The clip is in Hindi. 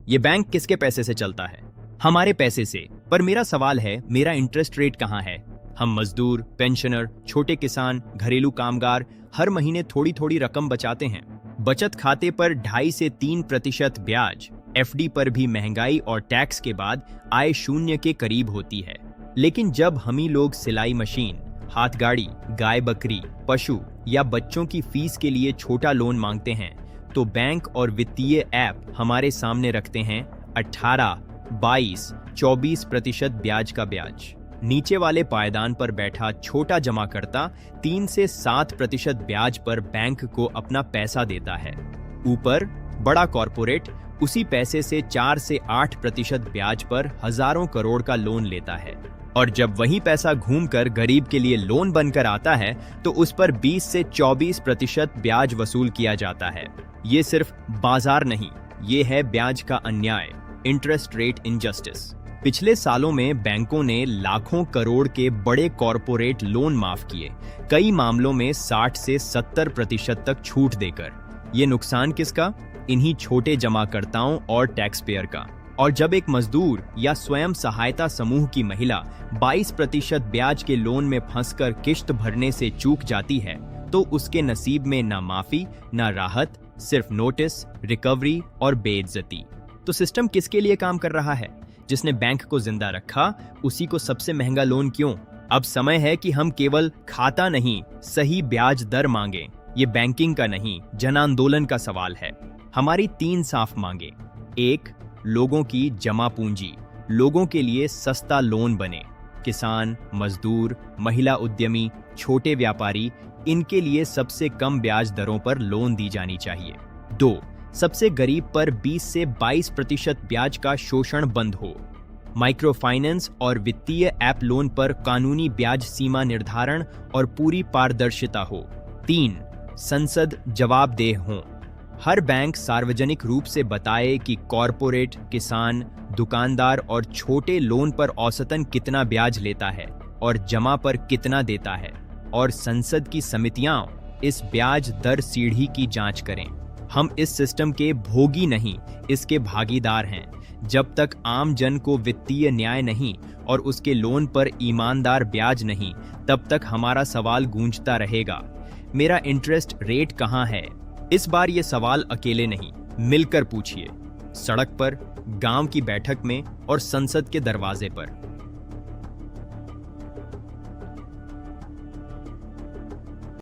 ये बैंक किसके पैसे से चलता है? हमारे पैसे से। पर मेरा सवाल है, मेरा इंटरेस्ट रेट कहाँ है? हम मजदूर, पेंशनर, छोटे किसान, घरेलू कामगार हर महीने थोड़ी थोड़ी रकम बचाते हैं। बचत खाते पर 2.5 से 3% ब्याज, एफडी पर भी महंगाई और टैक्स के बाद आय शून्य के करीब होती है। लेकिन जब हम ही लोग सिलाई मशीन, हाथ गाड़ी, गाय बकरी, पशु या बच्चों की फीस के लिए छोटा लोन मांगते हैं, तो बैंक और वित्तीय ऐप हमारे सामने रखते हैं 18, 22, 24% ब्याज का ब्याज। नीचे वाले पायदान पर बैठा छोटा जमाकर्ता 3 से 7% ब्याज पर बैंक को अपना पैसा देता है। ऊपर बड़ा कॉरपोरेट उसी पैसे से 4 से 8% ब्याज पर हजारों करोड़ का लोन लेता है। और जब वही पैसा घूमकर गरीब के लिए लोन बनकर आता है, तो उस पर 20 से 24% ब्याज वसूल किया जाता है। ये सिर्फ बाजार नहीं, ये है ब्याज का अन्याय, इंटरेस्ट रेट इनजस्टिस। पिछले सालों में बैंकों ने लाखों करोड़ के बड़े कॉरपोरेट लोन माफ किए, कई मामलों में 60 से 70% तक छूट देकर। ये नुकसान किसका? इन्हीं छोटे जमाकर्ताओं और टैक्स पेयर का। और जब एक मजदूर या स्वयं सहायता समूह की महिला 22% ब्याज के लोन में फंसकर किश्त भरने से चूक जाती है, तो उसके नसीब में ना माफी, ना राहत, सिर्फ नोटिस, रिकवरी और बेइज्जती। तो सिस्टम किसके लिए काम कर रहा है? जिसने बैंक को जिंदा रखा, उसी को सबसे महंगा लोन क्यों? अब समय है कि हम केवल खाता नहीं, सही ब्याज दर मांगे। ये बैंकिंग का नहीं, जन आंदोलन का सवाल है। हमारी 3 साफ मांगे। 1, लोगों की जमा पूंजी, लोगों के लिए सस्ता लोन बने। किसान, मजदूर, महिला उद्यमी, छोटे व्यापारी, इनके लिए सबसे कम ब्याज दरों पर लोन दी जानी चाहिए। 2, सबसे गरीब पर 20 से 22% ब्याज का शोषण बंद हो। माइक्रो फाइनेंस और वित्तीय ऐप लोन पर कानूनी ब्याज सीमा निर्धारण और पूरी पारदर्शिता हो। 3, संसद जवाबदेह हो। हर बैंक सार्वजनिक रूप से बताए कि कॉरपोरेट, किसान, दुकानदार और छोटे लोन पर औसतन कितना ब्याज लेता है और जमा पर कितना देता है। और संसद की समितियां इस ब्याज दर सीढ़ी की जांच करें। हम इस सिस्टम के भोगी नहीं, इसके भागीदार हैं। जब तक आम जन को वित्तीय न्याय नहीं और उसके लोन पर ईमानदार ब्याज नहीं, तब तक हमारा सवाल गूंजता रहेगा, मेरा इंटरेस्ट रेट कहाँ है? इस बार ये सवाल अकेले नहीं, मिलकर पूछिए। सड़क पर, गांव की बैठक में और संसद के दरवाजे पर।